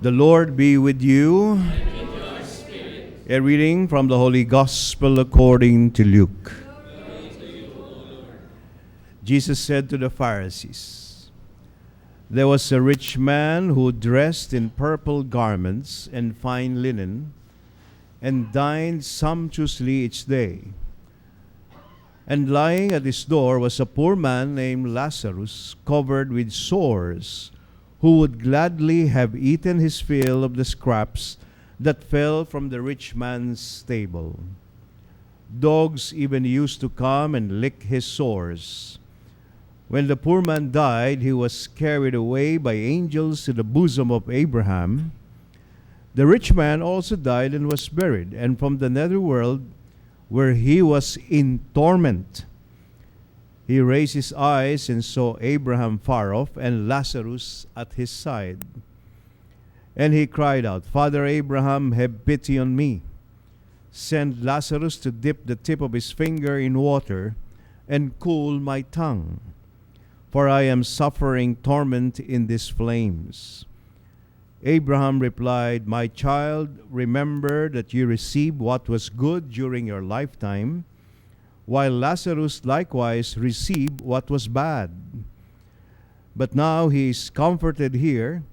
The Lord be with you. A reading from the Holy Gospel according to Luke. Jesus said to the Pharisees, "There was a rich man who dressed in purple garments and fine linen, and dined sumptuously each day. And lying at his door was a poor man named Lazarus, covered with sores, who would gladly have eaten his fill of the scraps that fell from the rich man's table. Dogs even used to come and lick his sores. When the poor man died, he was carried away by angels to the bosom of Abraham. The rich man also died and was buried, and from the netherworld, where he was in torment, he raised his eyes and saw Abraham far off and Lazarus at his side. And he cried out, 'Father Abraham, have pity on me. Send Lazarus to dip the tip of his finger in water and cool my tongue, for I am suffering torment in these flames.' Abraham replied, 'My child, remember that you received what was good during your lifetime, while Lazarus likewise received what was bad. But now he is comforted here,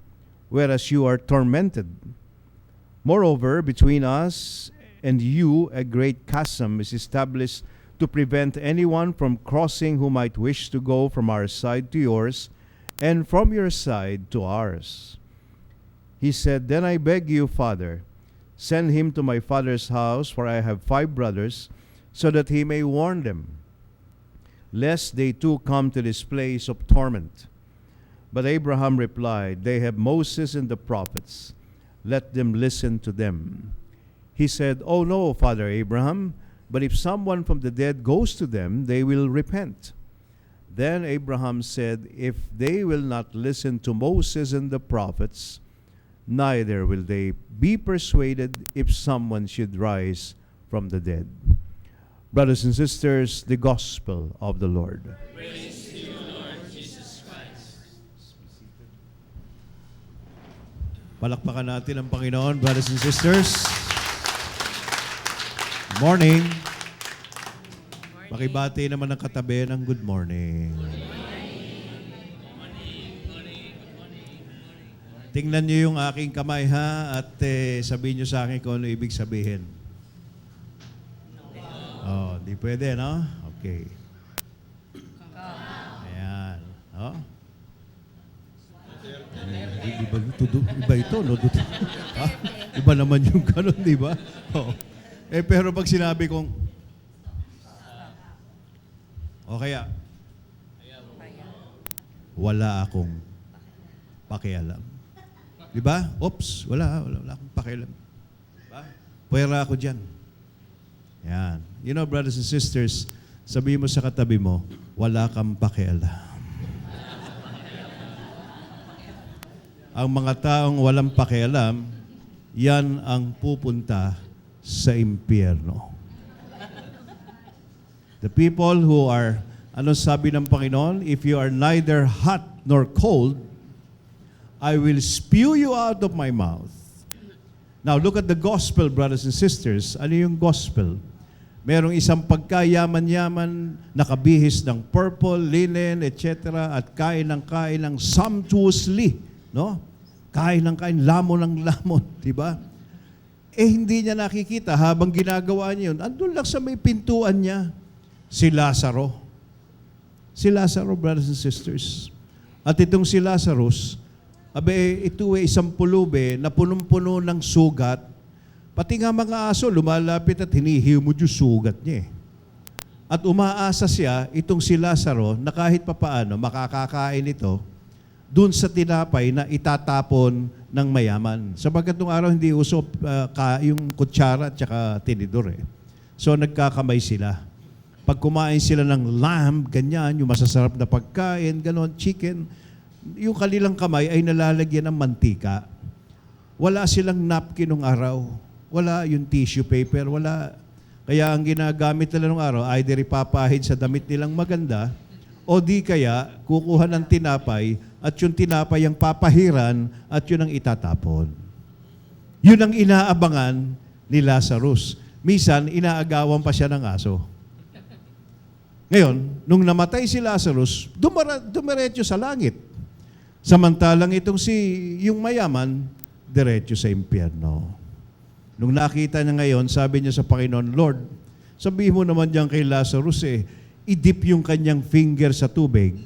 whereas you are tormented. Moreover, between us and you a great chasm is established to prevent anyone from crossing who might wish to go from our side to yours, and from your side to ours.' He said, 'Then I beg you, Father, send him to my father's house, for I have 5 brothers, so that he may warn them, lest they too come to this place of torment.' But Abraham replied, 'They have Moses and the prophets. Let them listen to them.' He said, 'Oh no, Father Abraham, but if someone from the dead goes to them, they will repent.' Then Abraham said, 'If they will not listen to Moses and the prophets, neither will they be persuaded if someone should rise from the dead.'" Brothers and sisters, the Gospel of the Lord. Praise to you, Lord Jesus Christ. Palakpakan natin ang Panginoon, brothers and sisters. Morning. Pakibati naman ang katabi ng good morning. Tingnan niyo yung aking kamay ha, at sabihin niyo sa akin kung ano ibig sabihin. Oh, di pwede, no? Okay. Ayan. Oh. Iba ito, no? Ha? Iba naman yung ganun, di ba? Oh. Pero pag sinabi kong, o kaya, wala akong pakialam. Di ba? Oops, wala akong pakialam. Diba? Pwera ako dyan. Yan. You know, brothers and sisters, sabihin mo sa katabi mo, wala kang pakialam. Ang mga taong walang pakialam, yan ang pupunta sa impyerno. The people who are, ano sabi ng Panginoon? If you are neither hot nor cold, I will spew you out of my mouth. Now, look at the gospel, brothers and sisters. Ano yung gospel? Merong isang pagkayaman-yaman, nakabihis ng purple, linen, etc. at kain ng sumptuously, no? Kain ng kain, lamon ng lamon, di ba? Hindi niya nakikita habang ginagawa niya yun. Andun lang sa may pintuan niya, si Lazaro. Si Lazaro, brothers and sisters. At itong si Lazarus, ito isang pulube na punong-puno ng sugat. Pati nga mga aso, lumalapit at hinihimod yung sugat niya. At umaasa siya, itong si Lazaro, na kahit papaano makakakain ito dun sa tinapay na itatapon ng mayaman. Sabagat nung araw hindi uso yung kutsara at saka tinidor. So nagkakamay sila. Pag kumain sila ng lamb, ganyan, yung masasarap na pagkain, ganon, chicken, yung kanilang kamay ay nalalagyan ng mantika. Wala silang napkin nung araw. Wala yung tissue paper, wala. Kaya ang ginagamit nila nung araw, either ipapahid sa damit nilang maganda, o di kaya kukuha ng tinapay at yung tinapay ang papahiran at yun ang itatapon. Yun ang inaabangan ni Lazarus. Minsan, inaagawan pa siya ng aso. Ngayon, nung namatay si Lazarus, dumiretso sa langit. Samantalang yung mayaman, diretso sa impyerno. Nung nakita niya ngayon, sabi niya sa Panginoon, Lord, sabihin mo naman diyan kay Lazarus idip yung kanyang finger sa tubig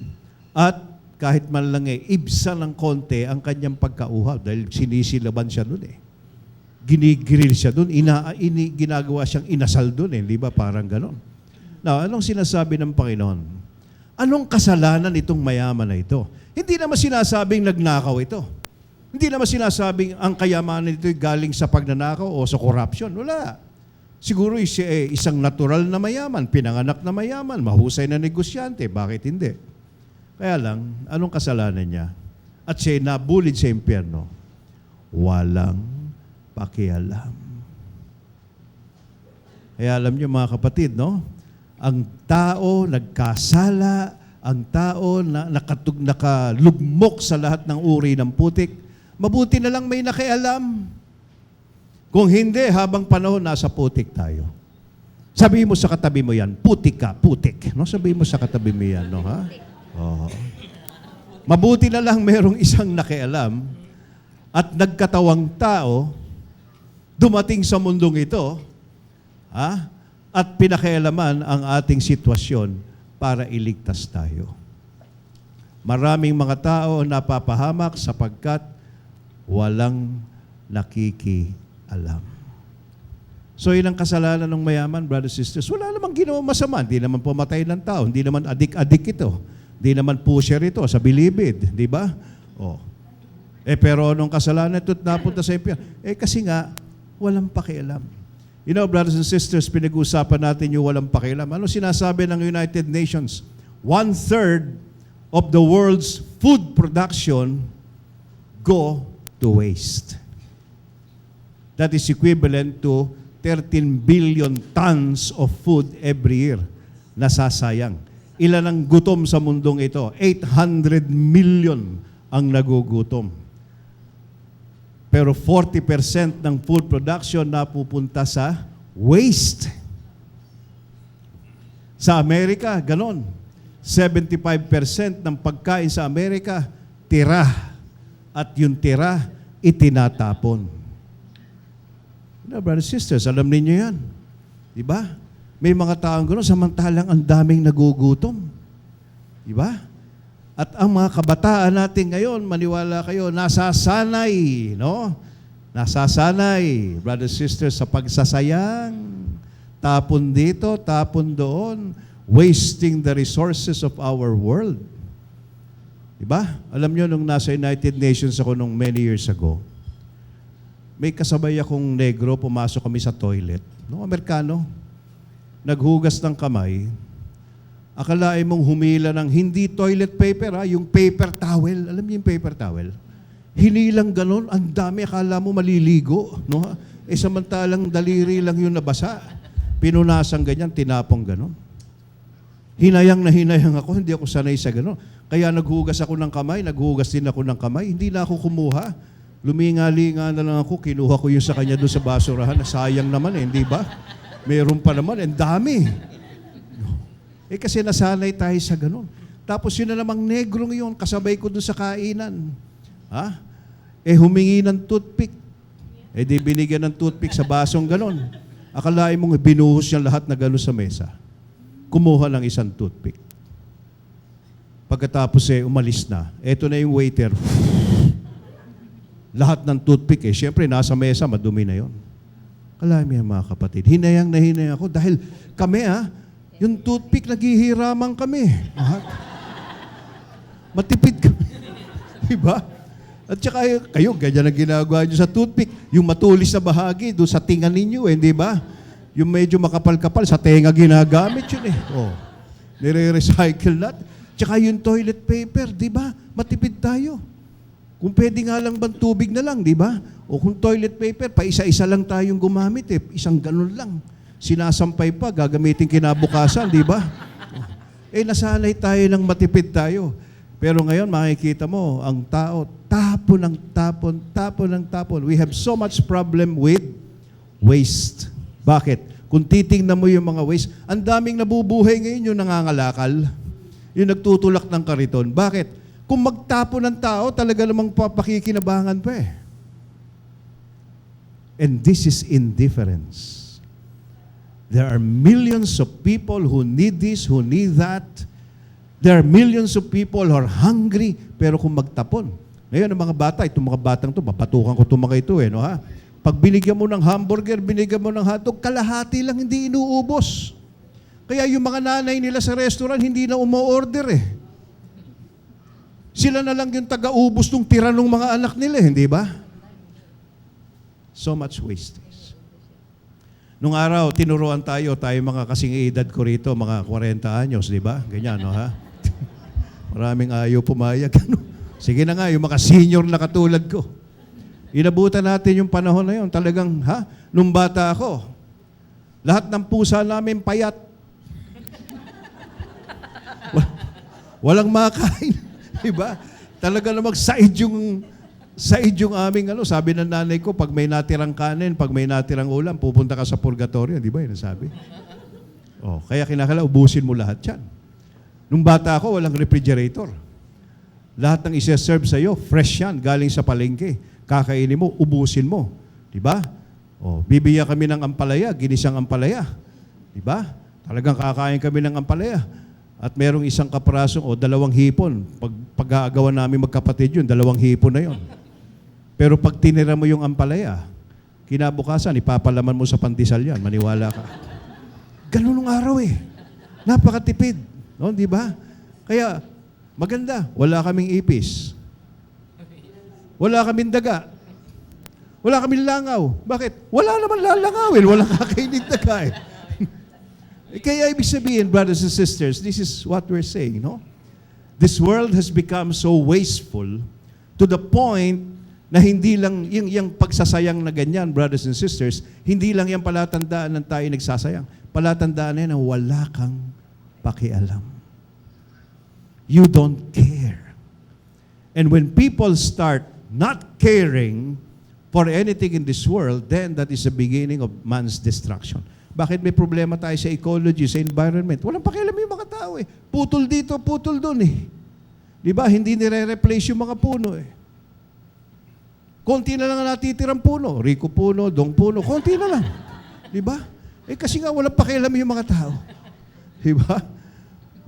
at kahit man lang ibsa ng konti ang kanyang pagkauhaw dahil sinisilaban siya doon Ginigrill siya doon, ginagawa siyang inasal doon di ba? Parang ganon. Now, anong sinasabi ng Panginoon? Anong kasalanan itong mayaman na ito? Hindi naman sinasabing nagnakaw ito. Hindi naman sinasabing ang kayamanan nito galing sa pagnanakaw o sa corruption. Wala. Siguro isang natural na mayaman, pinanganak na mayaman, mahusay na negosyante. Bakit hindi? Kaya lang, anong kasalanan niya? At siya nabulid sa impyerno. Walang pakialam. Kaya alam niyo mga kapatid, no? Ang tao nagkasala, ang tao na nakalugmok sa lahat ng uri ng putik, mabuti na lang may nakialam. Kung hindi, habang panahon, nasa putik tayo. Sabihin mo sa katabi mo yan, putik ka, putik. No? Sabihin mo sa katabi mo yan, no? Ha? Oh. Mabuti na lang merong isang nakialam at nagkatawang tao dumating sa mundong ito at pinakialaman ang ating sitwasyon para iligtas tayo. Maraming mga tao napapahamak sapagkat walang nakikialam. So yun ang kasalanan ng mayaman, brothers and sisters. Wala namang ginawa masama. Hindi naman pumatay ng tao. Hindi naman adik-adik ito. Hindi naman pusher ito sa bilibid. Di ba? Oh. Pero nung kasalanan ito't napunta sa impyerno, kasi nga, walang pakialam. You know, brothers and sisters, pinag-uusapan natin yung walang pakialam. Ano sinasabi ng United Nations? 1/3 of the world's food production go to waste. That is equivalent to 13 billion tons of food every year. Nasasayang. Ilan ang gutom sa mundong ito? 800 million ang nagugutom. Pero 40% ng food production napupunta sa waste. Sa Amerika, ganon. 75% ng pagkain sa Amerika, tira. At yung tira, itinatapon. Brothers and sisters, alam niyo yan. Diba? May mga taong gano'n, samantalang ang daming nagugutom. Diba? At ang mga kabataan natin ngayon, maniwala kayo, nasasanay, no? Nasasanay, brothers and sisters, sa pagsasayang. Tapon dito, tapon doon, wasting the resources of our world. Diba? Alam nyo, nung nasa United Nations ako nung many years ago, may kasabay akong negro, pumasok kami sa toilet. No, Amerikano. Naghugas ng kamay. Akalain mong humila ng hindi toilet paper, yung paper towel. Alam niyo yung paper towel? Hinilang ganon, ang dami, akala mo maliligo. No? Samantalang daliri lang yung nabasa. Pinunasan ganyan, tinapong ganon. Hinayang na hinayang ako, hindi ako sanay sa ganon. Kaya naghugas ako ng kamay, naghugas din ako ng kamay, hindi na ako kumuha. Luminga-linga na lang ako, kinuha ko yung sa kanya doon sa basurahan. Sayang naman hindi ba? Meron pa naman, ang dami. Kasi nasanay tayo sa ganun. Tapos yun na namang negrong yun, kasabay ko doon sa kainan. Humingi ng toothpick. Di binigyan ng toothpick sa basong ganon. Akalain mong binuhos niya lahat na gano'n sa mesa. Kumuha lang isang toothpick. Pagkatapos umalis na. Eto na yung waiter. Lahat ng toothpick siyempre nasa mesa, madumi na yon. Kalahin mo mga kapatid, hinayang na hinayang ako dahil kami yung toothpick naghihiraman kami. Matipid kami. Diba? At saka kayo, ganyan ang ginagawa nyo sa toothpick. Yung matulis na bahagi doon sa tinga ninyo, hindi ba? Yung medyo makapal-kapal, sa tenga ginagamit yun Nire-recycle natin. Tsaka yung toilet paper, di ba? Matipid tayo. Kung pwede nga lang bang tubig na lang, di ba? O kung toilet paper, pa isa-isa lang tayong gumamit Isang ganun lang. Sinasampay pa, gagamitin kinabukasan, di ba? Nasanay tayo ng matipid tayo. Pero ngayon, makikita mo, ang tao, tapon ng tapon, tapon ng tapon. We have so much problem with waste. Bakit? Kung titingnan mo yung mga waste, ang daming nabubuhay ngayon yung nangangalakal, yung nagtutulak ng kariton. Bakit? Kung magtapon ng tao, talaga namang papakikinabangan pa eh. And this is indifference. There are millions of people who need this, who need that. There are millions of people who are hungry, pero kung magtapon. Ngayon, ang mga bata, itong mga batang to, mapatukan ko itong mga ito eh, no ha? Pag binigyan mo ng hamburger, binigyan mo ng hotdog, kalahati lang hindi inuubos. Kaya yung mga nanay nila sa restaurant, hindi na umo-order eh. Sila na lang yung taga-ubos ng tira ng mga anak nila, hindi ba? So much wastage. Nung araw, tinuruan tayo mga kasing edad ko rito, mga 40 anyos, di ba? Ganyan, no ha? Maraming ayaw pumayag. Sige na nga, yung mga senior na katulad ko. Inabutan natin yung panahon na yun. Talagang, nung bata ako, lahat ng pusa namin payat. Walang makain. Diba? Talaga namang said yung aming sabi ng nanay ko, pag may natirang kanin, pag may natirang ulam, pupunta ka sa purgatorio. Di ba yun sabi? Kaya kinakailangan, ubusin mo lahat yan. Nung bata ako, walang refrigerator. Lahat ng isa-serve sa'yo, fresh yan, galing sa palengke. Kakainin mo, ubusin mo. Diba? Bibigyan kami ng ampalaya, ginisang ampalaya. Diba? Talagang kakain kami ng ampalaya. At merong isang kaprasong dalawang hipon. Pag-aagawan namin magkapatid yun, dalawang hipon na yun. Pero pag tinira mo yung ampalaya, kinabukasan, ipapalaman mo sa pandesal yan, maniwala ka. Ganun nung araw eh. Napakatipid. No, di ba? Kaya, maganda. Wala kaming ipis. Wala kaming daga. Wala kaming langaw. Bakit? Wala naman lalangawin. Wala kakainin daga eh. Kaya ibig sabihin, brothers and sisters, this is what we're saying, no? This world has become so wasteful to the point na hindi lang, yung pagsasayang na ganyan, brothers and sisters, hindi lang yung palatandaan ng tayo nagsasayang. Palatandaan na yan na wala kang pakialam. You don't care. And when people start not caring for anything in this world, then that is the beginning of man's destruction. Bakit may problema tayo sa ecology, sa environment? Walang pakialam yung mga tao eh. Putol dito, putol doon eh. Di ba? Hindi nire-replace yung mga puno eh. Konti na lang natitirang puno. Rico puno, Dong puno, konti na lang. Di ba? Kasi nga walang pakialam yung mga tao. Di ba?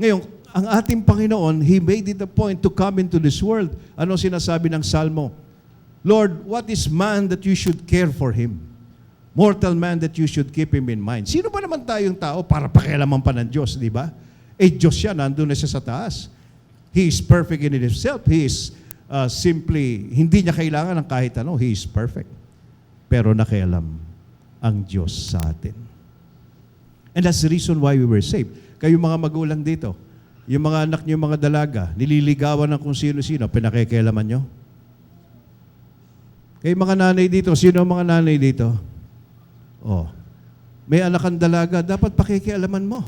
Ngayon, ang ating Panginoon, He made it a point to come into this world. Ano sinasabi ng Salmo? Lord, what is man that you should care for him? Mortal man that you should keep him in mind. Sino ba naman tayong tao para pakialaman pa ng Diyos, di ba? Diyos siya, nandun na siya sa taas. He is perfect in himself. He is simply, hindi niya kailangan ng kahit ano. He is perfect. Pero nakialam ang Diyos sa atin. And that's the reason why we were saved. Kayo mga magulang dito, yung mga anak niyo, mga dalaga, nililigawan ng kung sino-sino, pinakikialaman nyo? Kayo mga nanay dito, sino ang mga nanay dito? May anak kang dalaga, dapat pakikialaman mo.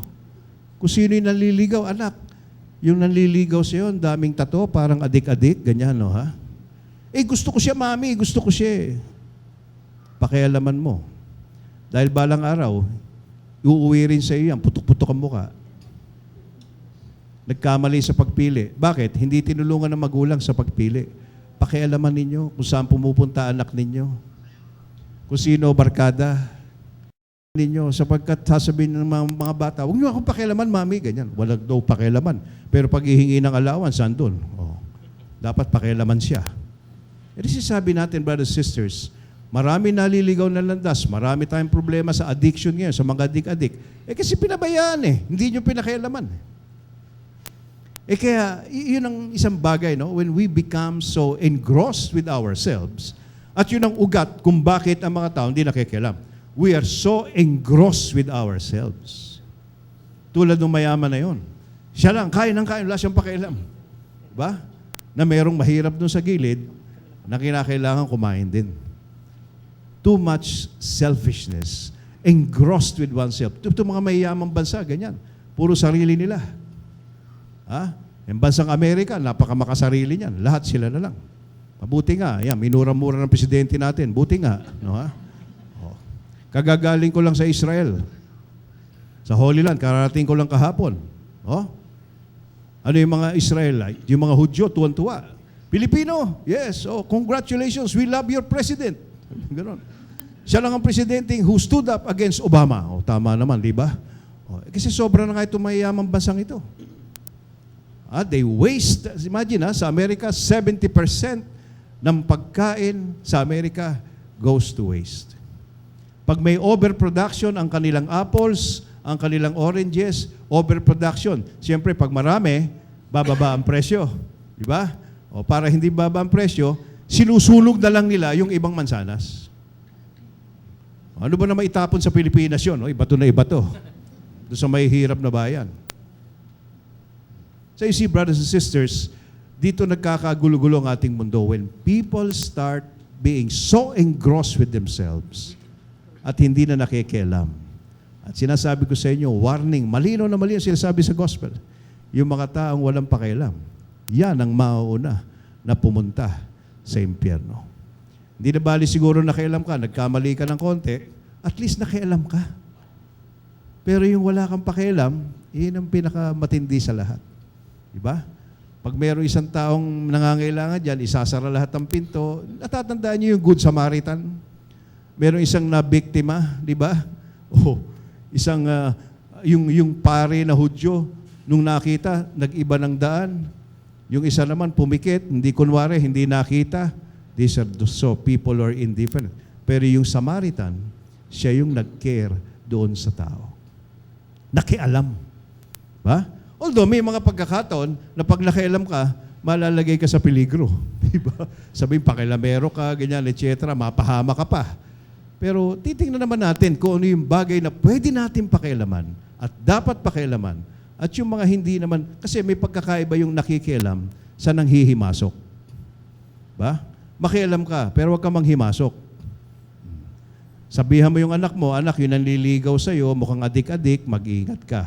Kung sino yung nanliligaw, anak. Yung nanliligaw sa'yo, ang daming tato, parang adik-adik, ganyan, no, ha? Gusto ko siya, mami, gusto ko siya. Pakialaman mo. Dahil balang araw, uuwi rin sa iyo yan, putok-putok ang mukha. Nagkamali sa pagpili. Bakit? Hindi tinulungan ng magulang sa pagpili. Pakialaman ninyo kung saan pumupunta anak ninyo. Kung sino barkada ninyo. Sapagkat sasabihin ng mga bata, huwag niyo akong pakialaman, mami, ganyan. Walang daw pakialaman. Pero pag hihingi ng allowance, sandun. Dapat pakialaman siya. Sabi natin, brothers and sisters, marami naliligaw na landas. Marami tayong problema sa addiction ngayon, sa mga adik-adik. Kasi pinabayaan Hindi nyo pinakialaman. Kaya, yun ang isang bagay, no? When we become so engrossed with ourselves, at yun ang ugat kung bakit ang mga tao hindi nakikialam. We are so engrossed with ourselves. Tulad ng mayaman na yun. Siya lang, kain ng kain, wala siyang pakialam. Diba? Na mayroong mahirap dun sa gilid, na kinakailangan kumain din. Too much selfishness, engrossed with oneself. Ito mga mayayamang bansa, ganyan. Puro sarili nila. Yung bansang Amerika, napakamakasarili niyan. Lahat sila na lang. Mabuti nga, yan, minura-mura ng presidente natin. Buti nga, no ha? Oh. Kagagaling ko lang sa Israel. Sa Holy Land, kararating ko lang kahapon. Oh? Ano yung mga Israelite? Yung mga Hudyo, tuwan-tuwa. Pilipino, yes. Oh, congratulations, we love your president. Ganon. Siya lang ang presidente who stood up against Obama. Oh, tama naman, di ba? Oh, kasi sobra na nga itong mayayamang bansang ito. They waste, imagine sa Amerika, 70% ng pagkain sa Amerika goes to waste. Pag may overproduction ang kanilang apples, ang kanilang oranges, overproduction. Siyempre, pag marami, bababa ang presyo. Di ba? O para hindi bababa ang presyo, sinusulog na lang nila yung ibang mansanas. Ano ba na maitapon sa Pilipinas yun? O, ibato na ibato. Doon sa may hirap na bayan. So you see, brothers and sisters, dito nagkakagulo-gulo ang ating mundo when people start being so engrossed with themselves at hindi na nakikialam. At sinasabi ko sa inyo, warning, malino na malino sinasabi sa gospel, yung mga taong walang pakialam, yan ang mauuna na pumunta sa impyerno. Hindi na bali siguro nakialam ka, nagkamali ka ng konti, at least nakialam ka. Pero yung wala kang pakialam, yun ang pinakamatindi sa lahat. Diba? Pag mayroong isang taong nangangailangan dyan, isasara lahat ng pinto. Natatandaan niyo yung Good Samaritan? Mayroong isang nabiktima, di ba? O, isang, yung pare na Hudyo, nung nakita, nag-iba ng daan. Yung isa naman, pumikit, hindi kunwari, hindi nakita. These are so people are indifferent. Pero yung Samaritan, siya yung nag-care doon sa tao. Nakialam. Ba? Although may mga pagkakataon na pag nakialam ka, malalagay ka sa peligro. Diba? Sabihin, pakilamero ka, ganyan, etc. Mapahama ka pa. Pero titingnan naman natin kung ano yung bagay na pwede natin pakialaman at dapat pakialaman. At yung mga hindi naman, kasi may pagkakaiba yung nakikialam sa nanghihimasok. Ba? Makialam ka, pero huwag ka manghimasok. Sabihan mo yung anak mo, anak, yun ang liligaw sa'yo, mukhang adik-adik, mag-ingat ka.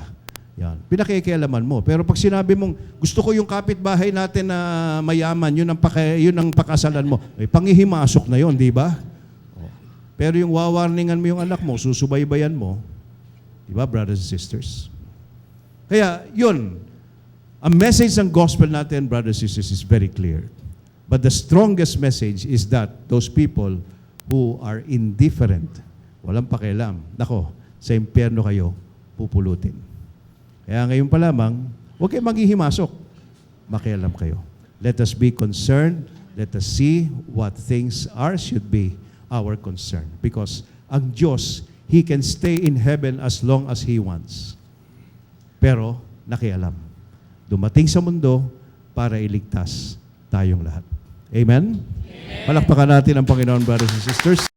Yan. Pinakikialaman mo. Pero pag sinabi mong, gusto ko yung kapitbahay natin na mayaman, yun ang pakasalan mo. Eh, panghihimasok na yun, di ba? Pero yung wawarningan mo yung anak mo, susubaybayan mo, di ba, brothers and sisters? Kaya, yun, ang message ng gospel natin, brothers and sisters, is very clear. But the strongest message is that those people who are indifferent, walang pakialam, nako, sa impyerno kayo pupulutin. Kaya ngayon pa lamang, huwag kayo maghihimasok. Makialam kayo. Let us be concerned. Let us see what things should be our concern. Because ang Diyos, He can stay in heaven as long as He wants. Pero, nakialam. Dumating sa mundo para iligtas tayong lahat. Amen? Palakpakan natin ang Panginoon, brothers and sisters.